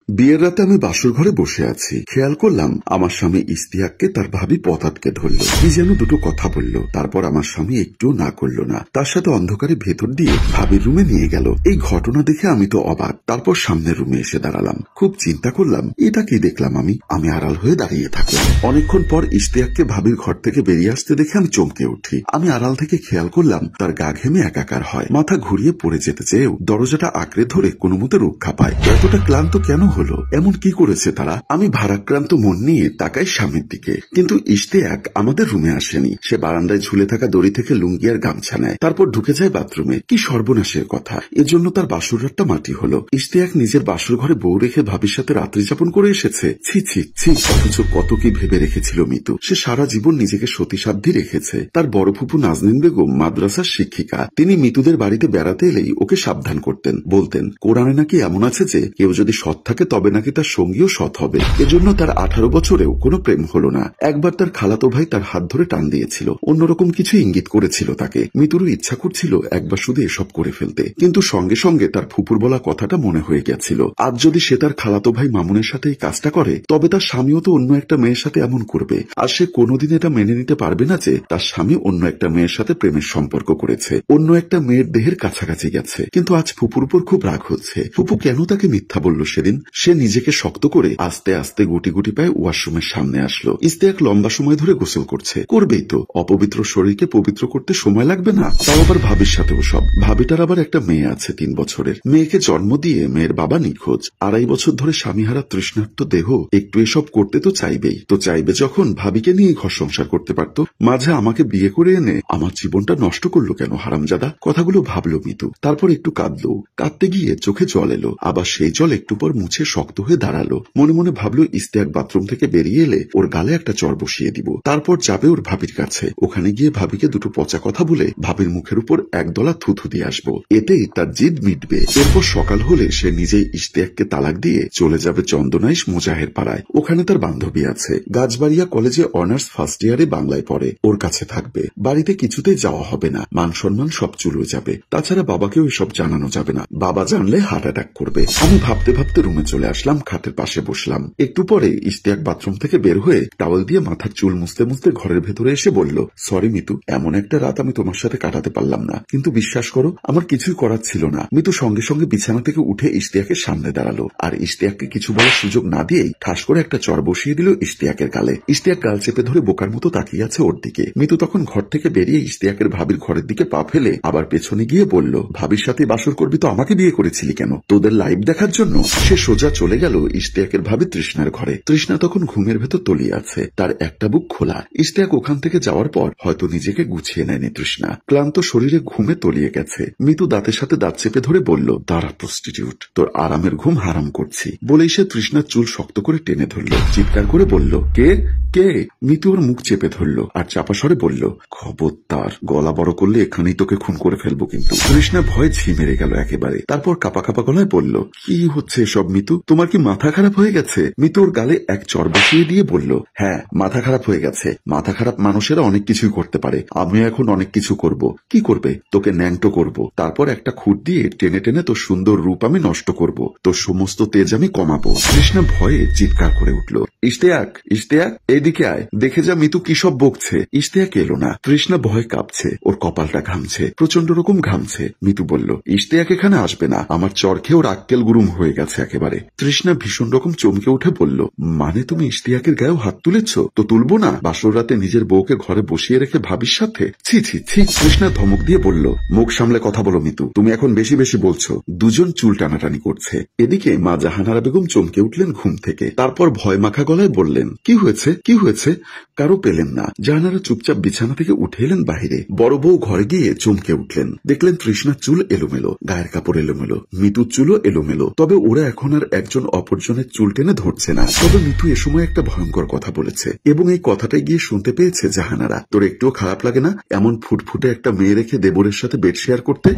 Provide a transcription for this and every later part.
বিয়ের রাতে আমি বাসর ঘরে বসে আছি, খেয়াল করলাম আমার স্বামী ইস্তিয়াককে তার ভাবি পথ আটকে ধরল, কি যেন দুটো কথা বলল। তারপর আমার স্বামী একটুও না করল না, তার সাথে অন্ধকারে ভেতর দিয়ে ভাবির রুমে নিয়ে গেল। এই ঘটনা দেখে আমি তো অবাক। তারপর সামনের রুমে এসে দাঁড়ালাম, খুব চিন্তা করলাম এটা কি দেখলাম। আমি আড়াল হয়ে দাঁড়িয়ে থাকলাম। অনেকক্ষণ পর ইস্তিয়াককে ভাবির ঘর থেকে বেরিয়ে আসতে দেখে আমি চমকে উঠি। আমি আড়াল থেকে খেয়াল করলাম তার গা ঘেমে একাকার হয়, মাথা ঘুরিয়ে পড়ে যেতে চেয়েও দরজাটা আঁকড়ে ধরে কোনো মতে রক্ষা পায়। এতটা ক্লান্ত কেন হলো, এমন কি করেছে তারা? আমি ভারাক্রান্ত মন নিয়ে তাকাই স্বামীর দিকে, কিন্তু ইশতিয়াক আমাদের রুমে আসেনি। সে বারান্দায় ঝুলে থাকা দড়ি থেকে লুঙ্গি আর গামছা নেয়, তারপর ঢুকে যায় বাথরুমে। কি সর্বনাশের কথা, এজন্য তার বাসর রাতটা মাটি হলো। ইশতিয়াক নিজের বাসর ঘরে বউ রেখে ভাবির সাথে রাত্রি যাপন করে এসেছে। ছি ছি ছি। অথচ কত কি ভেবে রেখেছিল মিতু। সে সারা জীবন নিজেকে সতীসাধ্যী রেখেছে। তার বড় ফুপু নাজনীন বেগম মাদ্রাসার শিক্ষিকা। তিনি মিতুদের বাড়িতে বেড়াতে এলেই ওকে সাবধান করতেন, বলতেন কোরআনে নাকি এমন আছে যে কেউ যদি সৎ থাকে তবে নাকি তার সঙ্গীও সৎ হবে। এজন্য তার 18 বছরেও কোনো প্রেম হলো না। একবার তার খালাতো ভাই তার হাত ধরে টান দিয়েছিল, অন্যরকম কিছু ইঙ্গিত করেছিল তাকে। মিতুরও ইচ্ছা করছিল একবার শুধু এসব করে ফেলতে, কিন্তু সঙ্গে সঙ্গে তার ফুপুর বলা কথাটা মনে হয়ে গেছিল। আজ যদি সে তার খালাতো ভাই মামুনের সাথে এই কাজটা করে, তবে তার স্বামীও তো অন্য একটা মেয়ের সাথে এমন করবে। আর সে কোনোদিন এটা মেনে নিতে পারবে না যে তার স্বামী অন্য একটা মেয়ের সাথে প্রেমের সম্পর্ক করেছে, অন্য একটা মেয়ের দেহের কাছাকাছি গেছে। কিন্তু আজ ফুপুর উপর খুব রাগ হচ্ছে। ফুপু কেন তাকে মিথ্যা বলল সেদিন? সে নিজেকে শক্ত করে আস্তে আস্তে গুটি গুটি পায়ে ওয়াশরুমের সামনে আসলো। ইস্তিয়াক লম্বা সময় ধরে গোসল করছে, করবেই তো, অপবিত্র শরীরকে পবিত্র করতে সময় লাগবে না? তাও আবার ভাবির সাথেও সব। ভাবিটার আবার একটা মেয়ে আছে 3 বছরের। মেয়েকে জন্ম দিয়ে মেয়ের বাবা নিখোঁজ। 2.5 বছর ধরে স্বামীহারা তৃষ্ণার্ত দেহ একটু এসব করতে তো চাইবেই। তো চাইবে যখন, ভাবিকে নিয়ে ঘর সংসার করতে পারত। মাঝে আমাকে বিয়ে করে এনে আমার জীবনটা নষ্ট করলো কেন হারামজাদা? কথাগুলো ভাবলো মিতু, তারপর একটু কাঁদলো। কাঁদতে গিয়ে চোখে জল এলো, আবার সেই জল একটু পর মুছে শক্ত হয়ে দাঁড়ালো। মনে মনে ভাবলো ইস্তিয়াক বাথরুম থেকে বেরিয়ে এলে ওর গালে একটা চড় বসিয়ে দিব, তারপর যাবে ওর ভাবির কাছে। ওখানে গিয়ে ভাবিকে দুটো পচা কথা বলে ভাবির মুখের উপর একদলা থুথু দিয়ে আসবো, এতেই তার জিদ মিটবে। এরপর সকাল হলে সে নিজেই ইস্তিয়াককে তালাক দিয়ে চলে যাবে চন্দনাইশ মোজাহের পাড়ায়। ওখানে তার বান্ধবী আছে, গাছবাড়িয়া কলেজে অনার্স ফার্স্ট ইয়ারে বাংলায় পড়ে। ওর কাছে থাকবে। বাড়িতে কিছুতেই যাওয়া হবে না, মান সম্মান সব চুলো যাবে। তাছাড়া বাবাকেও এসব জানানো যাবে না, বাবা জানলে হার্ট অ্যাটাক করবে। আমি ভাবতে ভাবতে রুমে চলে আসলাম, খাটের পাশে বসলাম। একটু পরে ইস্তিয়াক বাথরুম থেকে বের হয়ে টাওয়েল দিয়ে মাথার চুল মুছতে মুছতে ঘরের ভেতরে এসে বলল, সরি মিতু, এমন একটা রাত আমি তোমার সাথে কাটাতে পারলাম না। কিন্তু বিশ্বাস করো আমার কিছুই করার ছিল না। মিতু সঙ্গে সঙ্গে বিছানা থেকে উঠে ইস্তিয়াকের সামনে দাঁড়ালো, আর ইস্তিয়াককে কিছু বলার সুযোগ না দিয়েই ঠাস করে একটা চড় বসিয়ে দিল ইস্তিয়াকের গালে। ইস্তিয়াক গাল চেপে ধরে বোকার মতো তাকিয়ে আছে ওর দিকে। মিতু তখন ঘর থেকে বেরিয়ে ইস্তিয়াকের ভাবির ঘরের দিকে পা ফেলে আবার পেছনে গিয়ে বলল, ভাবির সাথে বাসর করবি তো আমাকে বিয়ে করেছিলি কেন? তোদের লাইভ দেখার জন্য? সে সোজা চলে গেল ইস্তিয়াকের ভাবি তৃষ্ণার ঘরে। তৃষ্ণা তখন ঘুমের ভেতর তলিয়ে আছে, তার একটা বুক খোলা। ইস্তিয়াক ওখান থেকে যাওয়ার পর হয়তো নিজেকে গুছিয়ে নেয়নি তৃষ্ণা, ক্লান্ত শরীরে ঘুমে তলিয়ে গেছে। মিতু দাঁতের সাথে দাঁত চেপে ধরে বলল, দাঁড়া প্রস্টিটিউট, তোর আরামের ঘুম হারাম করছি। বলেই সে তৃষ্ণার চুল শক্ত করে টেনে ধরল, চিৎকার করে বলল, কে কে? মিতু ওর মুখ চেপে ধরল আর চাপা স্বরে বলল, খবরদার, গলা বড় করলে এখানেই তোকে খুন করে ফেলবো কিন্তু। তৃষ্ণা ভয়ে ঝি মেরে গেল একেবারে। তারপর কাপা কাপা গলায় বলল, কি হচ্ছে এসব মিতু? তোমার কি মাথা খারাপ হয়ে গেছে? মিতু ওর গালে এক চড় বসিয়ে দিয়ে বলল, হ্যাঁ মাথা খারাপ হয়ে গেছে। মাথা খারাপ মানুষেরা অনেক কিছুই করতে পারে, আমিও এখন অনেক কিছু করব। কি করবে? তোকে ন্যাংটো করব, তারপর একটা খুঁট দিয়ে টেনে টেনে তোর সুন্দর রূপ আমি নষ্ট করব, তোর সমস্ত তেজ আমি কমাবো। তৃষ্ণা ভয়ে চিৎকার করে উঠল, ইস্তিয়াক, ইস্তিয়াক এদিকে আয়, দেখে যা মিতু কি সব বকছে। ইস্তিয়াক এলো না। তৃষ্ণা ভয়ে কাঁপছে, ওর কপালটা ঘামছে, প্রচন্ড রকম ঘামছে। মিতু বলল, ইস্তিয়াক এখানে আসবে না, আমার চর খেয়ে ওর আক্কেল গুরুম হয়ে গেছে একেবারে। তৃষ্ণা ভীষণ রকম চমকে উঠে বলল, মানে তুমি ইস্তিয়াকের গায়েও হাত তুলেছ? তো তুলবো না? বাসর রাতে নিজের বউকে ঘরে বসিয়ে রেখে ভাবির সাথে? ছি ছি ছি। তৃষ্ণা ধমক দিয়ে বলল, মুখ সামলে কথা বলো মিতু, তুমি এখন বেশি বেশি বলছো। দুজন চুল টানাটানি করছে। এদিকে মা জাহানারা বেগম চমকে উঠলেন ঘুম থেকে, তারপর ভয় মাখা গলায় বললেন, কি হয়েছে কি হয়েছে? কারো পেলেন না। জাহানারা চুপচাপ বিছানা থেকে উঠে এলেন বাহিরে। বড় বউ ঘরে গিয়ে চমকে উঠলেন, দেখলেন তৃষ্ণার চুল এলোমেলো, গায়ের কাপড় এলোমেলো, মিতুর চুলও এলোমেলো। তবে ওরা এখন আর একজন অপরজনের চুল টেনে ধরছে না। তবে মিতু এ সময় একটা ভয়ঙ্কর কথা বলেছে, এবং এই কথাটাই গিয়ে শুনতে পেয়েছে জাহানারা। তোর একটুও খারাপ লাগে না এমন ফুটফুটে একটা মেয়ে রেখে দেবরের সাথে বেড শেয়ার করতে?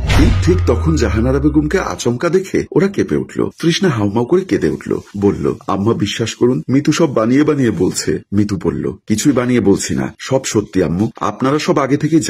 ঠিক তখন জাহানারা বেগমকে আচমকা দেখে ওরা কেঁপে উঠল। তৃষ্ণা হাউমাউ করে কেঁদে উঠল, বলল, আম্মা বিশ্বাস করুন, মিতু সব বানিয়ে বানিয়ে বলছে। মিতু বলল, কিছুই বানিয়ে বলছি না, সব সত্যি আম্মু। আপনারা সব আগে থেকেই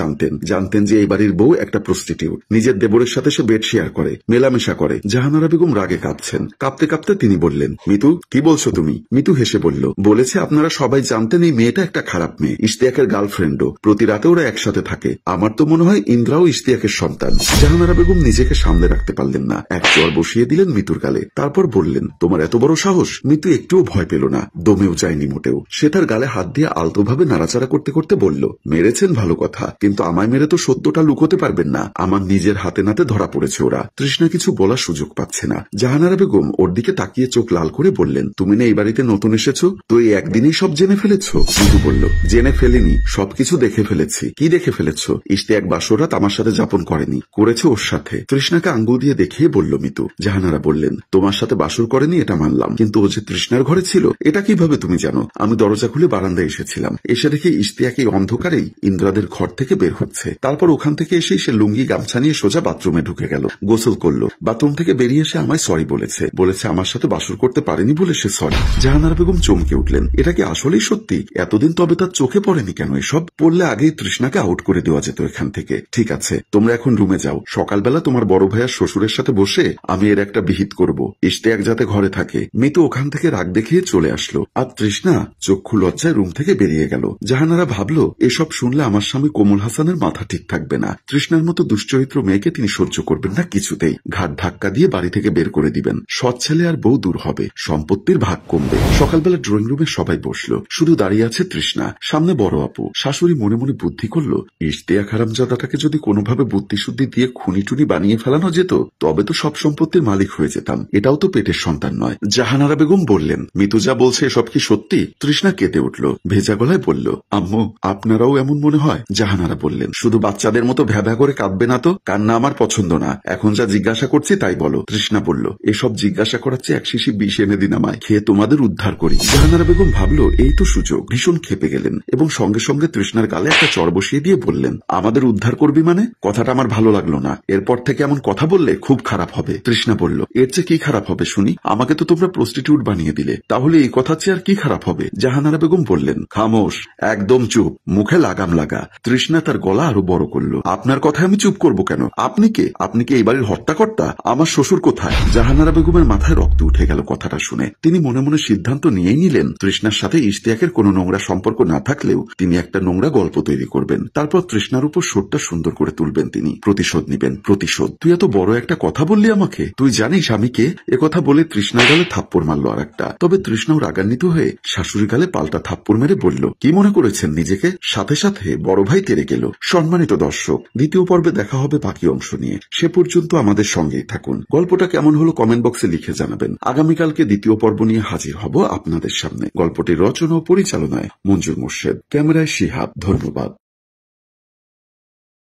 জানতেন যে এই বাড়ির বউ একটা প্রস্টিটিউট, নিজের দেবরের সাথে সে বেড শেয়ার করে, মেলামেশা করে। জাহানারা বেগম রাগে কাঁপছেন, কাঁপতে কাঁপতে তিনি বললেন, মিতু কি বলছো তুমি? মিতু হেসে বলল, বলেছে আপনারা সবাই জানতেন এই মেয়েটা একটা খারাপ মেয়ে, ইশতিয়াকের গার্লফ্রেন্ডও, প্রতি রাতে ওরা একসাথে থাকে। আমার তো মনে হয় ইন্দ্রাও ইশতিয়াকের সন্তান। জাহানারা বেগম নিজেকে সামলে রাখতে পারলেন না, এক চর বসিয়ে দিলেন মিতুর গালে। তারপর বললেন, তোমার এত বড় সাহস? মিতু একটুও ভয় পেল না, দমেও যায়নি মোটেও। সে তার গালে হাত দিয়ে আলতোভাবে নাড়াচাড়া করতে করতে বলল, মেরেছেন ভালো কথা, কিন্তু আমায় মেরে তো সত্যটা লুকোতে পারবেন না। আমার নিজের হাতে নাতে ধরা পড়েছে ওরা। তৃষ্ণা কিছু বলার সুযোগ পাচ্ছে না। জাহানারা বেগম ওর দিকে তাকিয়ে চোখ লাল করে বললেন, তুমি না এই বাড়িতে নতুন এসেছো, তো এই একদিনেই সব জেনে ফেলেছো? মিতু বলল, জেনে ফেলিনি, সবকিছু দেখে ফেলেছি। কি দেখে ফেলেছো? ইশতিয়াক বাসরাত আমার সাথে যাপন করেনি, করেছে ওর সাথে। তৃষ্ণাকে আঙ্গুল দিয়ে দেখিয়ে বলল মিতু। জাহানারা বললেন, তোমার সাথে বাসর করেনি এটা মানলাম, কিন্তু ও যে তৃষ্ণার ঘরে ছিল এটা কিভাবে তুমি জানো? আমি দরজা খুলে বারান্দায় এসেছিলাম, এসে দেখে ইশতিয়াক এই অন্ধকারেই ইন্দ্রাদের ঘর থেকে বের হচ্ছে। তারপর ওখান থেকে এসেই সে লুঙ্গি গামছা নিয়ে সোজা বাথরুমে ঢুকে গেল, গোসল করলো। বাথরুম থেকে বেরিয়ে এসে আমায় সরি বলেছে, আমার সাথে বাসর করতে পারেনি বলে সে সরি। জাহানারা বেগম চমকে উঠলেন, এটা কি আসলেই সত্যি? এতদিন তবে তার চোখে পড়েনি কেন এসব? পড়লে আগেই তৃষ্ণাকে আউট করে দেওয়া যেত এখান থেকে। ঠিক আছে, তোমরা এখন রুমে যাও, সকালবেলা তোমার বড় ভাইয়ার শ্বশুরের সাথে বসে আমি এর একটা বিহিত করব, ইশতিয়াক যাতে ঘরে থাকে। মিতু ওখান থেকে রাগ দেখিয়ে চলে আসলো, আর তৃষ্ণা চক্ষু লজ্জায় রুম থেকে বেরিয়ে গেল। জাহানারা ভাবলো, এসব শুনলে আমার স্বামী কোমল হাসানের মাথা ঠিক থাকবে না। তৃষ্ণার মতো দুশ্চরিত্র মেয়েকে তিনি সহ্য করবেন না কিছুতেই, ঘাট ধাক্কা দিয়ে বাড়ি থেকে বের করে দিবেন। সৎ ছেলে আর বউ দূর হবে, সম্পত্তির ভাগ কমবে। সকালবেলা ড্রয়িং রুমে সবাই বসলো, শুধু দাঁড়িয়ে আছে তৃষ্ণা, সামনে বড় আপু। শাশুড়ি মনে মনে বুদ্ধি করলো, ইশতিয়াক হারামজাদাটাকে যদি কোনোভাবে বুদ্ধিশুদ্ধি দিয়ে খুনি টুনি বানিয়ে ফেলানো যেত, তবে তো সব সম্পত্তির মালিক হয়ে যেতাম। এটাও তো পেটের সন্তান নয়। জাহানারা বেগম বললেন, মিতু যা বলছে এসব কি সত্যি? তৃষ্ণা কেঁদে উঠল, ভেজা গলায় বলল, আম্মু আপনারাও এমন মনে হয়? জাহানারা বললেন, শুধু বাচ্চাদের মতো ভ্যাভা করে কাঁদবে না তো, কান্না আমার পছন্দ না। এখন যা জিজ্ঞাসা করছি তাই বলো। তৃষ্ণা বলল, এসব জিজ্ঞাসা করার চেয়ে এক শিশি বিষ এনে দিন আমায়, খেয়ে তোমাদের উদ্ধার করি। জাহানারা বেগম ভাবলো এই তো সুযোগ। ভীষণ খেপে গেলেন এবং সঙ্গে সঙ্গে তৃষ্ণার গালে একটা চর বসিয়ে দিয়ে বললেন, আমাদের উদ্ধার করবি মানে? কথাটা আমার ভালো লাগলো না, এরপর থেকে এমন কথা বললে খুব খারাপ হবে। তৃষ্ণা বলল, এর চেয়ে কি খারাপ হবে শুনি? আমাকে তো তোমরা প্রস্টিটিউট বানিয়ে দিলে, তাহলে এই কথার চেয়ে আর কি খারাপ হবে? জাহানারা বেগম বললেন, খামোশ, একদম চুপ, মুখে লাগাম লাগা। তৃষ্ণা তার গলা আরো বড় করলো, আপনার কথায় আমি চুপ করবো কেন? আপনি কে? আপনি কি এই বাড়ির হত্যাকর্তা? আমার শ্বশুর কোথায়? জাহানারা বেগমের মাথায় রক্ত উঠে গেল কথাটা শুনে। তিনি মনে মনে সিদ্ধান্ত নিয়েই নিলেন, তৃষ্ণার সাথে ইশতিয়াকের কোনো নোংরা সম্পর্ক না থাকলেও তিনি একটা নোংরা গল্প তৈরি করবেন, তারপর তৃষ্ণার উপর সুরটা সুন্দর করে তুলবেন। তিনি প্রতিশোধ নিবেন, প্রতিশোধ। তুই এত বড় একটা কথা বললি আমাকে, তুই জানিস আমি কে? একথা বলে তৃষ্ণার গালে থাপ্পড় মারল আর একটা। তবে তৃষ্ণাও রাগান্বিত হয়ে শাশুড়ি গালে পাল্টা থাপ্পড় মেরে বলল, কি মনে করেছেন নিজেকে? সাথে সাথে বড় ভাই তেড়ে গেল। সম্মানিত দর্শক, দ্বিতীয় পর্বে দেখা হবে বাকি অংশ নিয়ে। সে পর্যন্ত আমাদের সঙ্গেই থাকুন। গল্পটা কেমন হলো কমেন্ট বক্সে লিখে জানাবেন। আগামীকালকে দ্বিতীয় পর্ব নিয়ে হাজির হব আপনাদের সামনে। গল্পটির রচনা ও পরিচালনায় মঞ্জুর মোর্শেদ, ক্যামেরায় শিহাব। ধন্যবাদ।